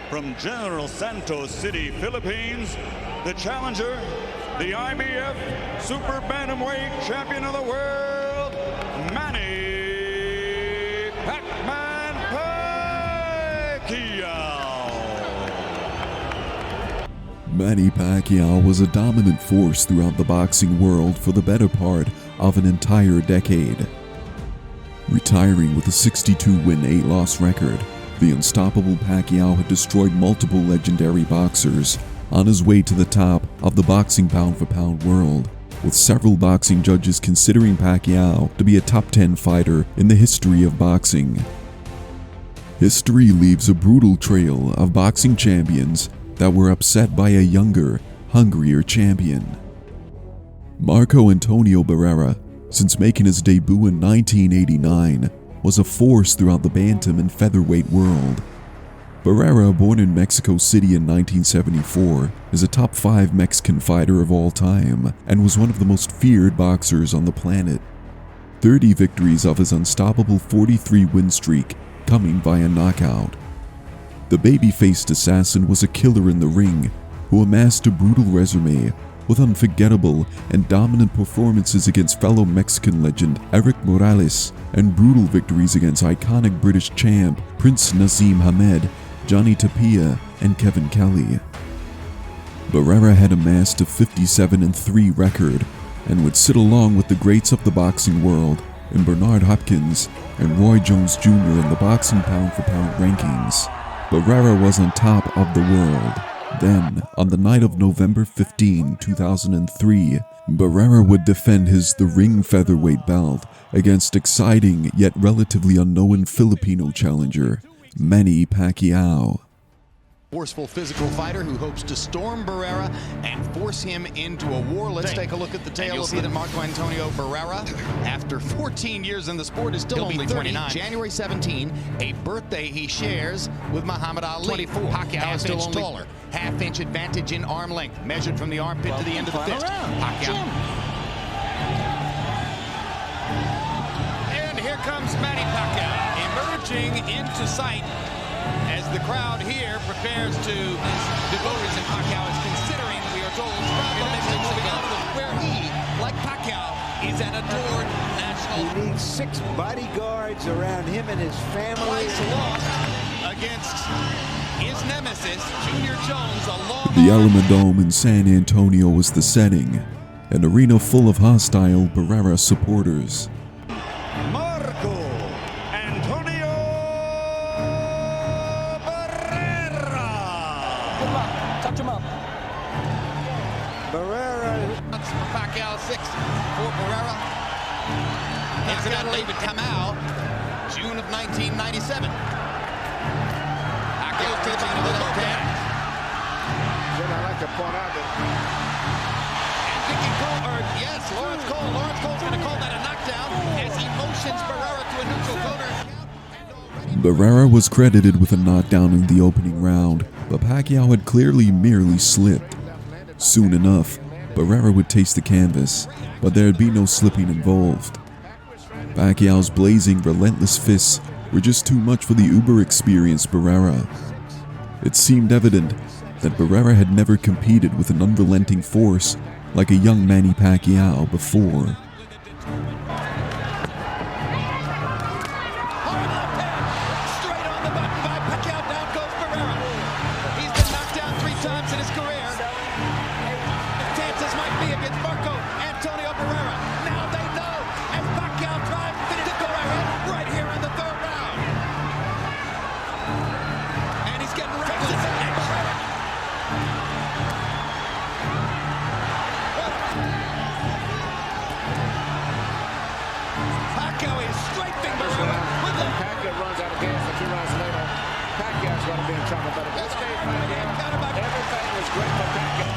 from General Santos City, Philippines, the challenger, the IBF Super Bantamweight Champion of the World, Manny "pac-man" Pacquiao. Manny Pacquiao was a dominant force throughout the boxing world for the better part of an entire decade. Retiring with a 62-win, 8-loss record, the unstoppable Pacquiao had destroyed multiple legendary boxers on his way to the top of the boxing pound-for-pound world, with several boxing judges considering Pacquiao to be a top 10 fighter in the history of boxing. History leaves a brutal trail of boxing champions that were upset by a younger, hungrier champion. Marco Antonio Barrera, since making his debut in 1989, was a force throughout the bantam and featherweight world. Barrera, born in Mexico City in 1974, is a top 5 Mexican fighter of all time and was one of the most feared boxers on the planet. 30 victories of his unstoppable 43-win streak coming via knockout. The baby-faced assassin was a killer in the ring who amassed a brutal resume with unforgettable and dominant performances against fellow Mexican legend Erik Morales and brutal victories against iconic British champ Prince Nazim Hamed, Johnny Tapia, and Kevin Kelly. Barrera had amassed a 57-3 record and would sit along with the greats of the boxing world in Bernard Hopkins and Roy Jones Jr. in the boxing pound-for-pound rankings. Barrera was on top of the world. Then, on the night of November 15, 2003, Barrera would defend his The Ring featherweight belt against exciting yet relatively unknown Filipino challenger, Manny Pacquiao. Forceful physical fighter who hopes to storm Barrera and force him into a war. Let's take a look at the tale of that Marco Antonio Barrera. After 14 years in the sport, is still only 29. January 17, a birthday he shares with Muhammad Ali. 24. Pacquiao is still only taller. Half-inch advantage in arm length, measured from the armpit to the end of the fist. Pacquiao. And here comes Manny Pacquiao emerging into sight as the crowd here prepares to devotees and Pacquiao is considering, we are told, moving out where he, like Pacquiao, is an adored national. He needs 6 bodyguards around him and his family. Twice lost against his nemesis, Junior Jones, a long The Alamodome in San Antonio was the setting, an arena full of hostile Barrera supporters. Marco Antonio Barrera. touch him up. Barrera. Pacquiao 6 for Barrera. Incidentally, would come out June of 1997. Pacquiao pitching to the left hand. Then I like to point out that And picking Cole, or yes, Lawrence Cole. Lawrence Cole's going to call that a knockdown as he motions Barrera to a neutral corner. Barrera was credited with a knockdown in the opening round, but Pacquiao had clearly merely slipped. Soon enough, Barrera would taste the canvas, but there'd be no slipping involved. Pacquiao's blazing, relentless fists were just too much for the uber-experienced Barrera. It seemed evident that Barrera had never competed with an unrelenting force like a young Manny Pacquiao before. Straight on the button by Pacquiao. Down goes Barrera. He's been knocked down 3 times in his career. Chances might be against Marco Antonio Barrera. Now they know as Pacquiao tries to finish Barrera right here in the 3rd round. And he's getting reckless. Pacquiao is strafing Barrera with a Pacquiao runs out of gas a few rounds later. Pacquiao's going to be in trouble, but if this stays right here, everything was great for Pacquiao.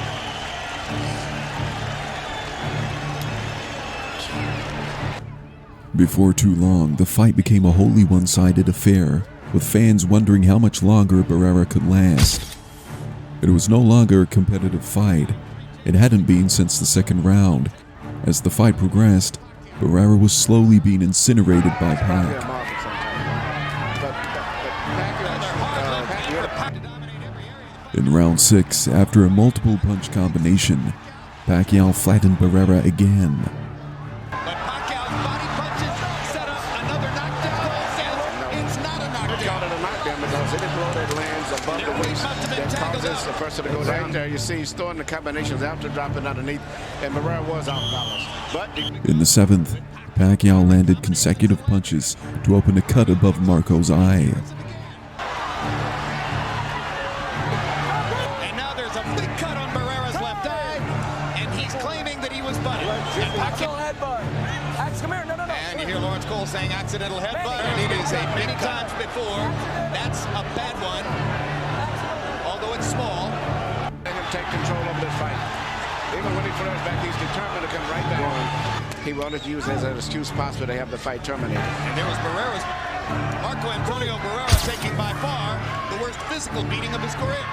Before too long, the fight became a wholly one-sided affair, with fans wondering how much longer Barrera could last. It was no longer a competitive fight. It hadn't been since the 2nd round. As the fight progressed, Barrera was slowly being incinerated by Pac. But Pacquiao In round 6, after a multiple punch combination, Pacquiao flattened Barrera again. But Pacquiao's body punches set up another knockdown. It's not a knockdown. Called it a knockdown because any blow that lands above the waist that causes the person to go down there. You see he's throwing the combinations after dropping underneath, and Barrera was off balance. But in the 7th, Pacquiao landed consecutive punches to open a cut above Marco's eye. And now there's a big cut on Barrera's left eye, and he's claiming that he was butted. And Pacquiao headbutt. Come here, no. And you hear Lawrence Cole saying accidental headbutt. And it is a many times before. That's a bad one, although it's small. Let him take control over this fight. Even when he flares back, he's determined to come right back. He wanted to use it as an excuse possible to have the fight terminated. And there was Marco Antonio Barrera taking by far the worst physical beating of his career.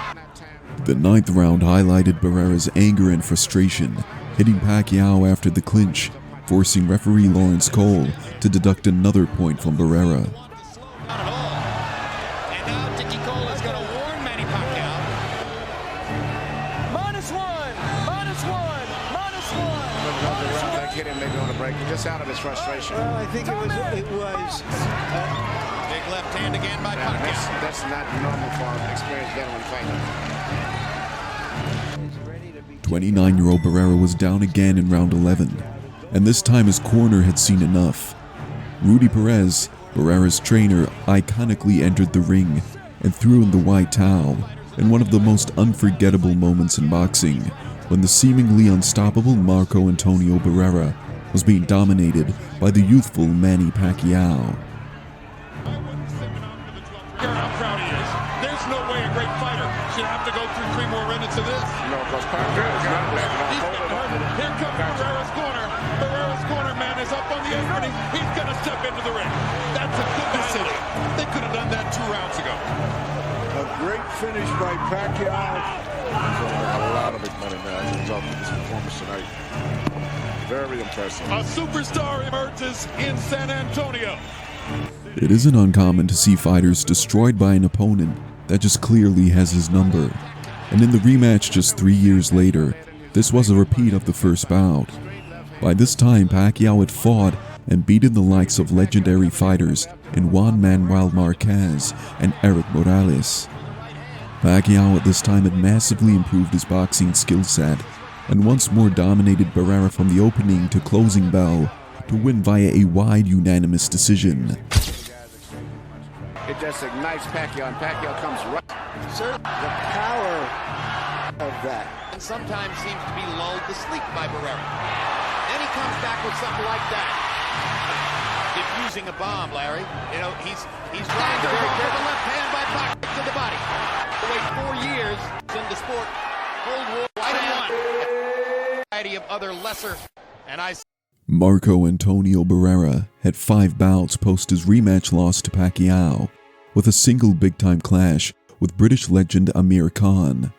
The 9th round highlighted Barrera's anger and frustration, hitting Pacquiao after the clinch, forcing referee Lawrence Cole to deduct another point from Barrera. Not at all. And now Dickie Cole is going to warn Manny Pacquiao. They hit him maybe on the break, just out of his frustration. Well, I think it was. Big left hand again by Pacquiao. That's not normal for an experienced veteran fighter. 29-year-old Barrera was down again in round 11, and this time his corner had seen enough. Rudy Perez, Barrera's trainer, iconically entered the ring and threw in the white towel in one of the most unforgettable moments in boxing, when the seemingly unstoppable Marco Antonio Barrera was being dominated by the youthful Manny Pacquiao. How proud he is. There's no way a great fighter should have to go through 3 more minutes of this. No, because Pacquiao is not backing off. He's getting hurt. Here comes Barrera's corner. Barrera's corner man is up on the apron. He's going to step into the ring. That's a good decision. They could have done that 2 rounds ago. A great finish by Pacquiao. A lot of big money now as a result of this performance tonight. Very impressive. A superstar emerges in San Antonio. It isn't uncommon to see fighters destroyed by an opponent that just clearly has his number. And in the rematch just 3 years later, this was a repeat of the first bout. By this time, Pacquiao had fought and beaten the likes of legendary fighters in Juan Manuel Marquez and Eric Morales. Pacquiao at this time had massively improved his boxing skill set and once more dominated Barrera from the opening to closing bell to win via a wide unanimous decision. It just ignites Pacquiao, and Pacquiao comes right. Sir, the power of that. And sometimes seems to be lulled to sleep by Barrera. Then he comes back with something like that. Diffusing a bomb, Larry. You know, he's trying to very careful left hand by Pacquiao to the body. Wait 4 years in the sport. Cold War, white and one. A variety of other lesser, and Marco Antonio Barrera had 5 bouts post his rematch loss to Pacquiao, with a single big-time clash with British legend Amir Khan.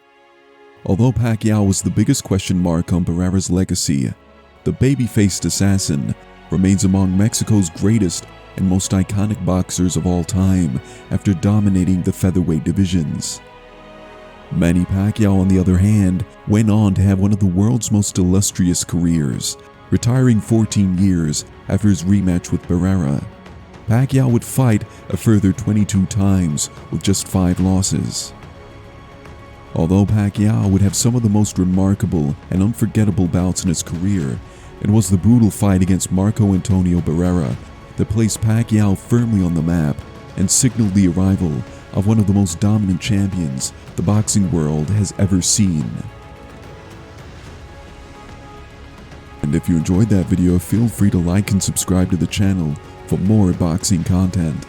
Although Pacquiao was the biggest question mark on Barrera's legacy, the baby-faced assassin remains among Mexico's greatest and most iconic boxers of all time after dominating the featherweight divisions. Manny Pacquiao, on the other hand, went on to have one of the world's most illustrious careers, retiring 14 years after his rematch with Barrera. Pacquiao would fight a further 22 times with just 5 losses. Although Pacquiao would have some of the most remarkable and unforgettable bouts in his career, it was the brutal fight against Marco Antonio Barrera that placed Pacquiao firmly on the map and signaled the arrival of one of the most dominant champions the boxing world has ever seen. And if you enjoyed that video, feel free to like and subscribe to the channel for more boxing content.